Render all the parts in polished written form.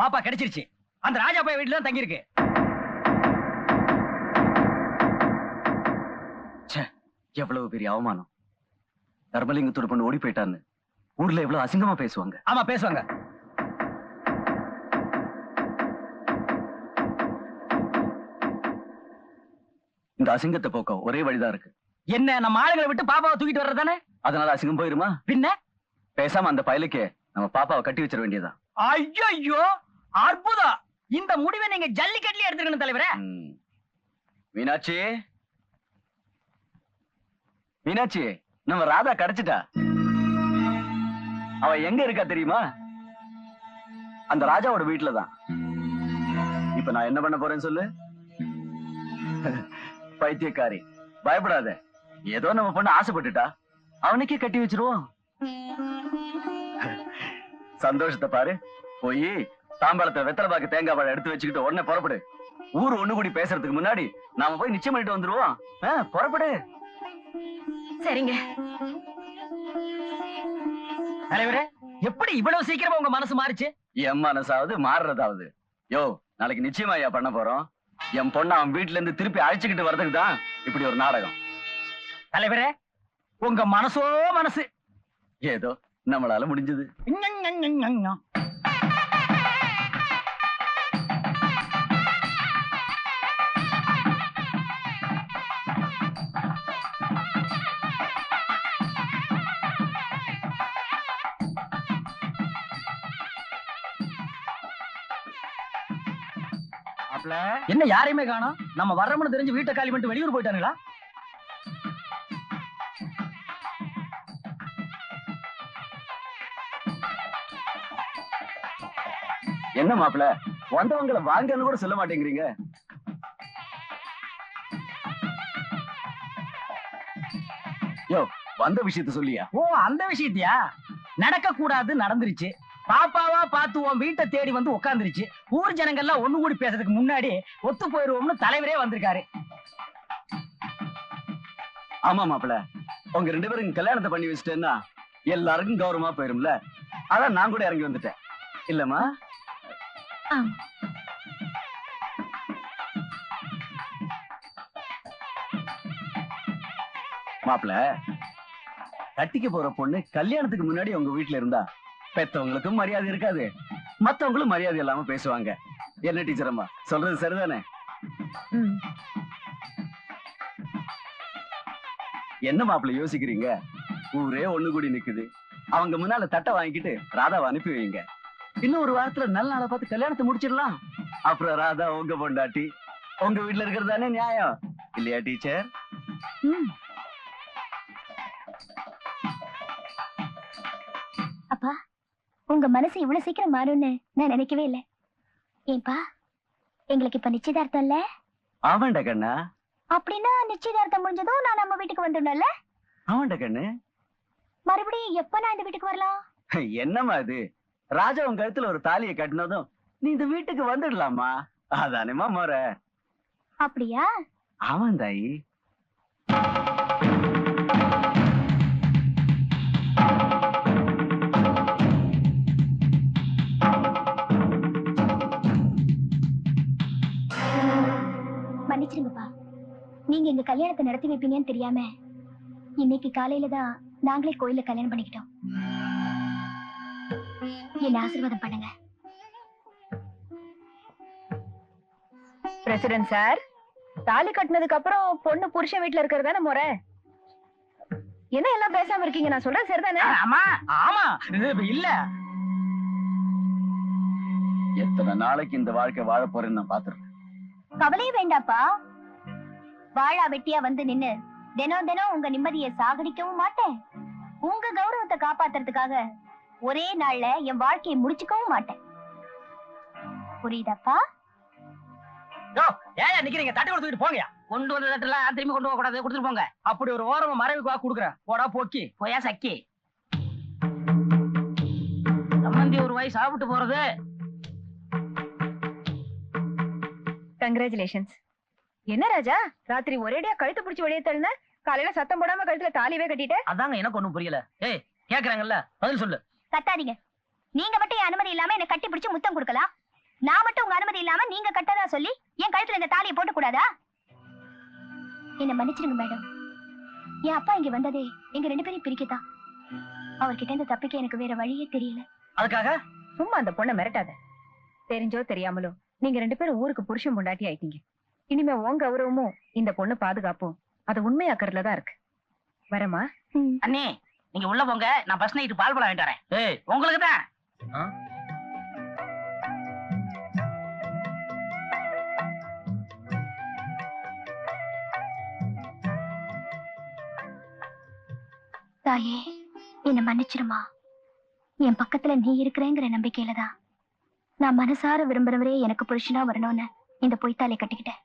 பாப்பா கிடைச்சிருச்சு. அந்த ராஜா பைய வீட்டுல தான் தங்கி இருக்கு. எவ்வளவு பெரிய அவமானம். தர்மலிங்கத்தோட பொண்ணு ஓடி போயிட்டான்னு ஊர்ல எவ்வளவு அசிங்கமா பேசுவாங்க. ஆமா பேசுவாங்க. இந்த அசிங்கத்தை போக்க ஒரே வழிதான் இருக்கு. என்ன, நம்ம ஆளுங்களை விட்டு பாப்பாவை தூக்கிட்டு வர்றதானே? அதனால அசிங்கம் போயிருமா? பின்ன பேசாம அந்த பயலுக்கு நம்ம பாப்பாவை கட்டி வச்சிட வேண்டியதான். ஐயோ அற்புதம். இந்த முடிவை நீங்க ஜல்லிக்கட்டுல எடுத்துக்கணும் தலைவரே. மீனாட்சி, மீனாட்சி, நம்ம ராதா கிடைச்சிட்டா. அவ எங்க இருக்கா தெரியுமா? அந்த ராஜாவோட வீட்டுலதான். இப்ப நான் என்ன பண்ண போறேன்னு சொல்லு. பைத்தியக்காரி, பயப்படாத. ஏதோ நம்ம பொண்ணு ஆசைப்பட்டுட்டா, அவனுக்கே கட்டி வச்சிருவோம். சந்தோஷத்தை பாரு. போய் தாம்பாளத்தை வெத்தலை பாக்கு தேங்காய் பழம் எடுத்து வச்சுக்கிட்டு உடனே புறப்படு. ஊர் ஒண்ணு கூடி பேசுறதுக்கு முன்னாடி நாம போய் நிச்சயம் பண்ணிட்டு வந்துருவோம். புறப்படு. சரிங்க தலைவரே. எப்படி இவ்வளவு சீக்கிரமா உங்க மனசு மாறிச்சு? என் மனசாவது மாறுறதாவது. யோ, நாளைக்கு நிச்சயமா ஐயா பண்ண போறோம். என் பொண்ணு அவன் வீட்டுல இருந்து திருப்பி அழைச்சுக்கிட்டு வர்றதுக்கு தான் இப்படி ஒரு நாடகம். தலைவரே, உங்க மனசோ மனசு. ஏதோ நம்மளால முடிஞ்சது. என்ன யாரையுமே காணோம்? நம்ம வர்றோம்னு தெரிஞ்சு வீட்டை காலி பண்ணிட்டு வெளியூர் போயிட்டானுங்களா? என்ன மாப்பிள்ள, வந்தவங்களை வாங்கன்னு கூட சொல்ல மாட்டேங்கிறீங்க. யோ, வந்த விஷயத்த சொல்லியா? ஓ, அந்த விஷயத்தியா? நடக்க கூடாது நடந்துருச்சு. பாப்பாவா பார்த்து உன் வீட்டை தேடி வந்து உட்காந்துருச்சு. ஊர் ஜனங்கள்லாம் ஒண்ணு கூடி பேசுறதுக்கு முன்னாடி ஒத்து போயிருவோம்னு தலைவரே வந்திருக்காரு. ஆமா மாப்பிள்ள, உங்க 2 பேரும் கல்யாணத்தை பண்ணி வச்சுட்டேன்னா எல்லாருக்கும் கௌரவமா போயிரும்ல. அதான் நான் கூட இறங்கி வந்துட்டேன். இல்லம்மா? மாப்பிள்ள, கட்டிக்க போற பொண்ணு கல்யாணத்துக்கு முன்னாடி உங்க வீட்டுல இருந்தா பெத்தவங்களுக்கும் மரியாதை இருக்காது, மத்தவங்களும் மரியாதை இல்லாம பேசுவாங்க. என்ன டீச்சர் அம்மா சொல்றது சரிதானே? என்ன மாப்பிள்ள யோசிக்கிறீங்க? ஊரே ஒண்ணு கூடி நிக்குது. அவங்க முன்னால தட்டை வாங்கிட்டு ராதாவை அனுப்பி வைங்க. இன்னும் ஒரு வாரத்துல நல்ல நாளை பார்த்து கல்யாணத்தை முடிச்சிடலாம். அப்புறம் ராதா உங்க பொண்டாட்டி உங்க வீட்டுல இருக்கிறது தானே நியாயம் இல்லையா டீச்சர்? அப்பா, உங்க மனசு இவ்வளவு சீக்கிரம் மாறும்னு நான் நினைக்கவே இல்லை. ஏன்பா, எங்களுக்கு இப்ப நிச்சயதார்த்தம் இல்ல? ஆமாண்டா கண்ணா. அப்படின்னா நிச்சயதார்த்தம் முடிஞ்சதும் நான் நம்ம வீட்டுக்கு வந்துடணும்ல? ஆமாண்டா கண்ணு. மறுபடியும் எப்ப நான் இந்த வீட்டுக்கு வரலாம்? என்னம்மா இது, ராஜா உங்க கழுத்துல ஒரு தாலியை கட்டினதும் நீ இந்த வீட்டுக்கு வந்துடலாமா? அதானேமா முறை. அப்படியா? ஆமாம் தாயி. மன்னிச்சிருங்கப்பா, நீங்க எங்க கல்யாணத்தை நடத்தி வைப்பீங்கன்னு தெரியாம இன்னைக்கு காலையில தான் நாங்களே கோயில்ல கல்யாணம் பண்ணிக்கிட்டோம். என்ன ஆசீர்வாதம் பண்ணுங்க. பிரசிடென்ட் சார், தாலி கட்டினதுக்கு அப்புறம் பொண்ணு புருஷன் வீட்டுல இருக்கிறதான முறை. என்ன எல்லாம் பேசாம இருக்கீங்க? நான் சொல்றது சரிதானே? ஆமா ஆமா, இல்ல எத்தனை நாளைக்கு இந்த வாழ்க்கை வாழ போறேன்னு நான் பாத்துறேன். கவலையே வேண்டாப்பா. வாழா வெட்டியா வந்து நின்னு தினம் தினம் உங்க நிம்மதியை சாகடிக்கவும் மாட்டேன். உங்க கௌரவத்தை காப்பாத்துறதுக்காக ஒரே நாள்ல என் வாழ்க்கையை முடிச்சுக்கவும் மாட்டேன். புரியுதாப்பா? ஏன் நிக்கிறீங்க? தட்டு கொடுத்துட்டு போங்க. கொண்டு வந்த தட்டுல திரும்பி கொண்டு போக கூடாது, கொடுத்துட்டு போங்க. அப்படி ஒரு ஓரமா மறைவுக்கு கொடுக்குறேன். போடா போக்கி போயா சக்கி. சம்பந்தி ஒரு வாய் சாப்பிட்டு போறது. கங்க்ராச்சுலேஷன்ஸ். என்ன ராஜா, ராத்திரி ஒரேடியா கழுத்து பிடிச்சி வெளியே தள்ளின, காலையில சத்தம் போடாம கழுத்துல தாலிவே கட்டிட்ட? அதாங்க எனக்கு ஒண்ணும் புரியல. ஏய், கேக்குறாங்கல்ல, பதில் சொல்லு. கத்தாதீங்க. நீங்க மட்டும் என் அனுமதி இல்லாம என்ன கட்டி பிடிச்சு முத்தம் கொடுக்கலாம். நான் மட்டும் உங்க அனுமதி இல்லாம நீங்க கட்டதா சொல்லி என் கழுத்துல இந்த தாலியை போட்டு கூடாதா? என்ன மன்னிச்சிருங்க மேடம். என் அப்பா இங்க வந்ததே எங்க 2 பேரையும் பிரிக்கத்தான். அவர்கிட்ட இருந்து தப்பிக்க எனக்கு வேற வழியே தெரியல. அதுக்காக சும்மா அந்த பொண்ணை மிரட்டாத. தெரிஞ்சோ தெரியாமலோ நீங்க 2 பேரும் ஊருக்கு புருஷன் பொண்டாட்டி ஆயிட்டீங்க. இனிமே உங்க கௌரவமும் இந்த பொண்ணு பாதுகாப்பும் அது உண்மையாக்குறதுல தான் இருக்கு. வரமா? அண்ணே நீங்க உள்ள போங்க, நான் பஸ் நைட்டு பால் பழம் வாங்கிட்டு வரேன். ஏய் உங்களுக்கு தான். தாயே என்ன மன்னிச்சிருமா. என் பக்கத்துல நீ இருக்கிறேங்கிற நம்பிக்கையில தான் நான் மனசார விரும்புறவரே எனக்கு புருஷனா வரணும்னு இந்த பொய் தாலியை கட்டிக்கிட்டேன்.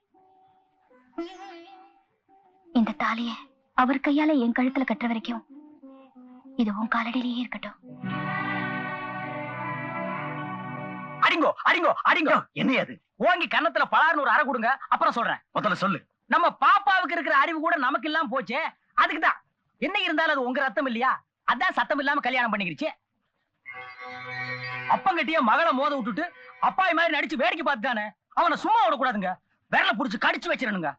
இந்த தாலிய அவர் கையால என் கழுத்துல கட்டுற வரைக்கும் இது உன் காலடியிலேயே இருக்கட்டும். அடிங்கோ அடிங்கோ அடிங்கோ. என்ன அது? ஓங்கி கன்னத்துல பலார்னு ஒரு அறை கொடுங்க, அப்புறம் சொல்றேன். முதல்ல சொல்லு. நம்ம பாப்பாவுக்கு இருக்கிற அறிவு கூட நமக்கு இல்லாம போச்சே, அதுக்குதான். என்ன இருந்தாலும் அது உங்க ரத்தம் இல்லையா? அதான் சத்தம் இல்லாம கல்யாணம் பண்ணிக்கிடுச்சு. அப்பங்கட்டிய மகளை மோத விட்டுட்டு அப்பாய் மாதிரி நடிச்சு வேடிக்கை பார்த்துதானே. அவனை சும்மா விடக்கூடாதுங்க, விரல புடிச்சு கடிச்சு வச்சிடணுங்க.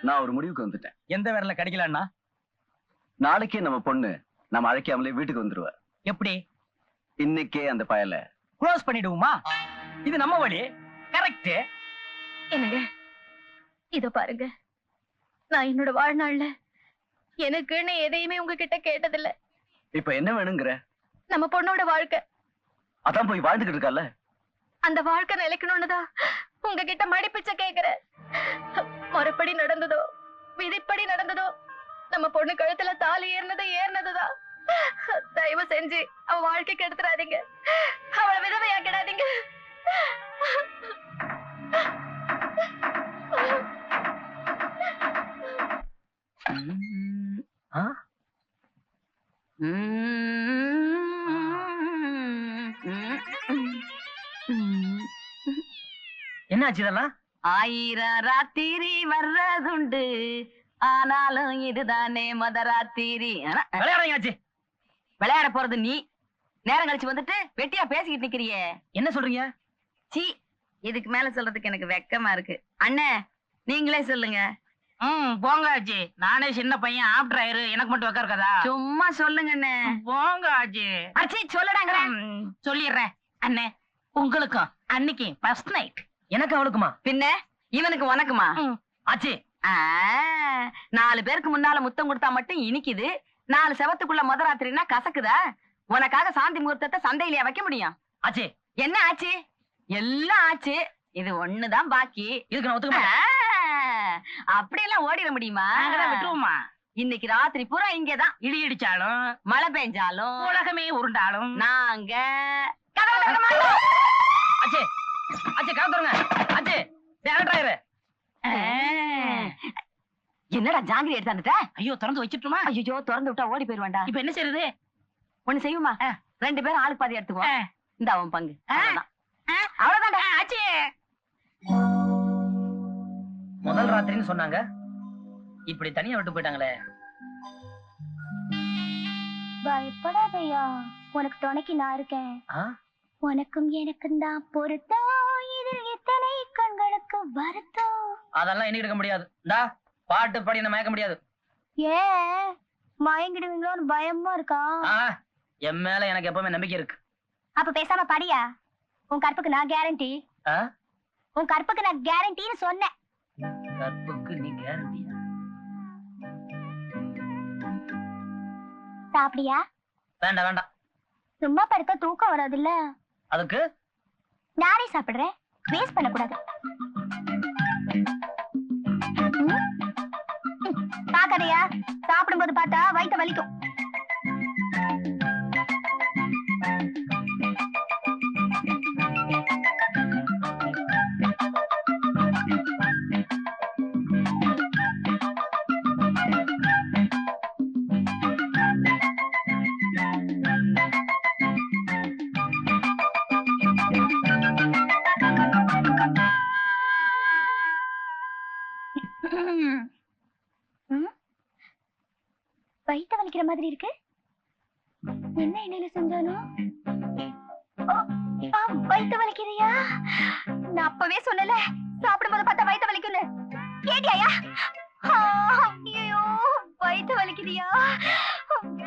நான் ஒரு முடிவுக்கு வந்துட்டேன். எந்த விரல கடிக்கலன்னா? நாளைக்கே நம்ம பொண்ணு நம்ம அழைக்காமலே வீட்டுக்கு வந்துருவா. எப்படி? இன்னைக்கே அந்த பயல க்ளோஸ் பண்ணிடுவோமா? இது நம்ம வழி. கரெக்ட். என்னங்க இத பாருங்க, நான் என்னோட வாழ்நாள்ல எனக்குன்னு எதையுமே உங்ககிட்ட கேட்டதில்ல. இப்ப என்ன வேணுங்கிற? நம்ம பொண்ணோட வாழ்க்கை. அதான் போய் வாழ்ந்துகிட்டு இருக்கால. அந்த வாழ்க்கை நிலைக்கணும்னுதான் உங்ககிட்ட மடிப்பிச்ச கேக்குறேன். மறுபடி நடந்ததோ விதிப்படி நடந்ததோ நம்ம பொண்ணு கழுத்துல தாலி ஏறினதுதான். தயவு செஞ்சு அவ வாழ்க்கைக்கு எடுத்துறாதீங்க, அவளை விதவையாக்கிடாதீங்க. என்னாச்சு இதெல்லாம்? 1000 ராத்திரி வர்றதுண்டு, ஆனாலும் இதுதானே மொத ராத்திரி. விளையாடுறீங்களாச்சு. விளையாட போறது நீ, நேரம் கழிச்சு வந்துட்டு வெட்டியா பேசிக்கிட்டு நிக்கிறியே. என்ன சொல்றீங்க? சீ, இதுக்கு மேல சொல்றதுக்கு எனக்கு வெக்கமா இருக்கு. அண்ணே நீங்களே சொல்லுங்க. போங்க ஆச்சி, நானே சின்ன பையன், ஆப்டர் ஆயிரு, எனக்கு மட்டும் வைக்க இருக்காதா? சும்மா சொல்லுங்க அண்ணே. போங்க ஆச்சி. அச்சி சொல்லுடாங்க. சொல்லிடுறேன் அண்ணே. உங்களுக்கும் அன்னைக்கு ஃபர்ஸ்ட் நைட். எனக்கு அவளுக்குமா? பின்ன இவனுக்கு உனக்குமா? ஆச்சி 4 பேருக்கு முன்னால முத்தம் கொடுத்தா மட்டும் இனிக்குது, 4 செவத்துக்குள்ள முத ராத்திரினா கசக்குதா? உனக்காக சாந்தி முகூர்த்தத்தை சந்தையிலேயே வைக்க முடியும்? ஆச்சி என்ன ஆச்சு? எல்லாம் ஆச்சு, இது ஒண்ணுதான் பாக்கி. இதுக்கு நான் ஒத்துக்க. அப்படியெல்லாம் ஓடிட முடியுமா? விட்டுருவோமா? இன்னைக்கு ராத்திரி பூரா இங்கதான். இடி இடிச்சாலும் மழை பெஞ்சாலும் உலகமே உருண்டாலும் நாங்க ஆச்சி ஆச்சி காத்துருங்க. ஆச்சி டேரக்டர். என்னடா ஜாங்கிரி எடுத்தாந்துட்ட? ஐயோ திறந்து வச்சிட்டுமா? ஐயோ திறந்து விட்டா ஓடி போயிருவான்டா. இப்ப என்ன செய்யறது? ஒண்ணு செய்யுமா, 2 பேரும் ஆளுக்கு பாதி எடுத்துக்குவோம். இந்த அவன் பங்கு அவ்வளவுதான்டா. ஆச்சி முதல் ராத்திரின்னு சொன்னாங்க, இப்படி தனியா விட்டு போயிட்டாங்களே. பயப்படாதையா, உனக்கு துணைக்கு நான் இருக்கேன். உனக்கும் எனக்கும் தான் பொருத்தம், இதில் எத்தனை கண்களுக்கு வருத்தம். அதெல்லாம் என்ன எடுக்க முடியாது. இந்தா பாட்டு பாடி என்ன மயக்க முடியாது. ஏன் மயங்கிடுவீங்களோன்னு பயமா இருக்கா? என் மேல எனக்கு எப்பவுமே நம்பிக்கை இருக்கு. அப்ப பேசாம படியா. உன் கற்புக்கு நான் கேரண்டி. உன் கற்புக்கு நான் கேரண்டின்னு சொன்னேன். கற்புக்கு நீ கேரண்டியா? சாப்பிடியா? வேண்டாம் வேண்டாம். சும்மா படுத்தா தூக்கம் வராதுல்ல, அதுக்கு நானே சாப்பிடுறேன். வேஸ்ட் பண்ணக்கூடாது. பாக்காதையா, சாப்பிடும்போது பார்த்தா வயித்த வலிக்கும். வயித்த வலிக்கிற மாதிரி இருக்கு. என்ன எண்ணெயில செஞ்சாலும் வயித்து வலிக்குறியா? நான் அப்பவே சொன்னல சாப்பிடும்போது பார்த்தா வயித்து வலிக்குன்னு. கேட்டியாயா? ஐயோ வயித்து வலிக்குதியா?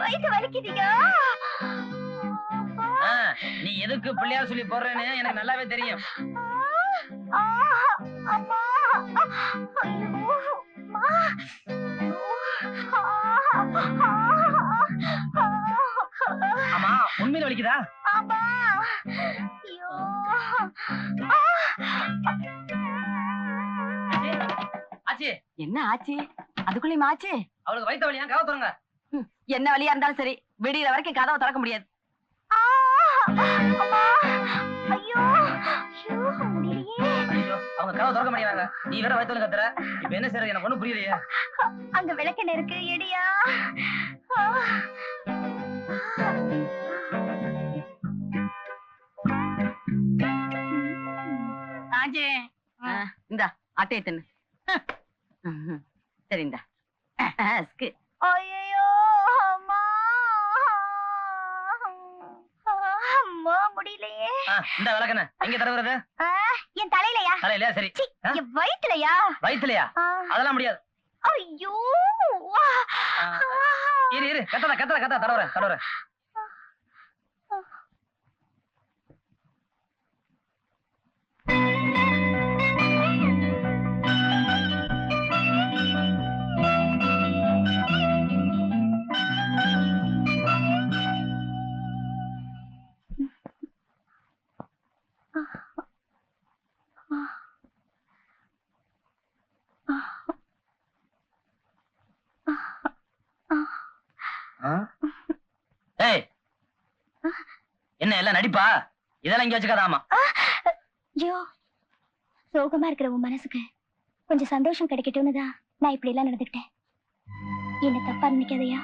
வயித்து வலிக்குதியா? நீ எதுக்கு பிள்ளையார் சொல்லி போடுறேன்னு எனக்கு நல்லாவே தெரியும். அம்மா ஐயோ ஆமா உண்மையில வலிக்குதா? அம்மா ஐயோ ஆச்சி என்ன ஆச்சு? அதுக்குள்ளேயும் ஆச்சு? அவளுக்கு வயித்து வலியா? கதவை திறங்க. என்ன வழியா இருந்தாலும் சரி, விடியற வரைக்கும் கதவை திறக்க முடியாது. அம்மா ஐயோ ஐயோ முடியலையே. ஐயோ அவங்க கதவை திறக்க மாட்டேங்கிறாங்க. நீ வேற வயித்து வலி கத்துற. இப்ப என்ன செய்யறது? எனக்கு ஒண்ணும் புரியலையே. அங்க விளக்கெண்ணெய் இருக்கு, எடியா. ஆச்சி இந்தா அட்டையை தின்னு. சரி இந்தா. ஐயோ அம்மா அம்மா முடியலையே. இந்த விளக்கெண்ணெய் எங்க தடவுறது? என் தலையிலயா? தலையிலயா? சரி. என் வயிற்றுலயா? வயித்துலயா? அதெல்லாம் முடியாது. ஐயோ இரு இரு கத்தாத கத்தாத கத்தாத தடவுறேன் தடவுறேன். ஏய் என்ன எல்லாம் நடிப்பா? இதெல்லாம் இங்க வச்சுக்காதாமா. ஐயோ சோகமா இருக்கிற உன் மனசுக்கு கொஞ்சம் சந்தோஷம் கிடைக்கட்டும்னு தான் நான் இப்படி எல்லாம் நடந்துக்கிட்டேன். என்ன தப்பா நினைக்காதயா?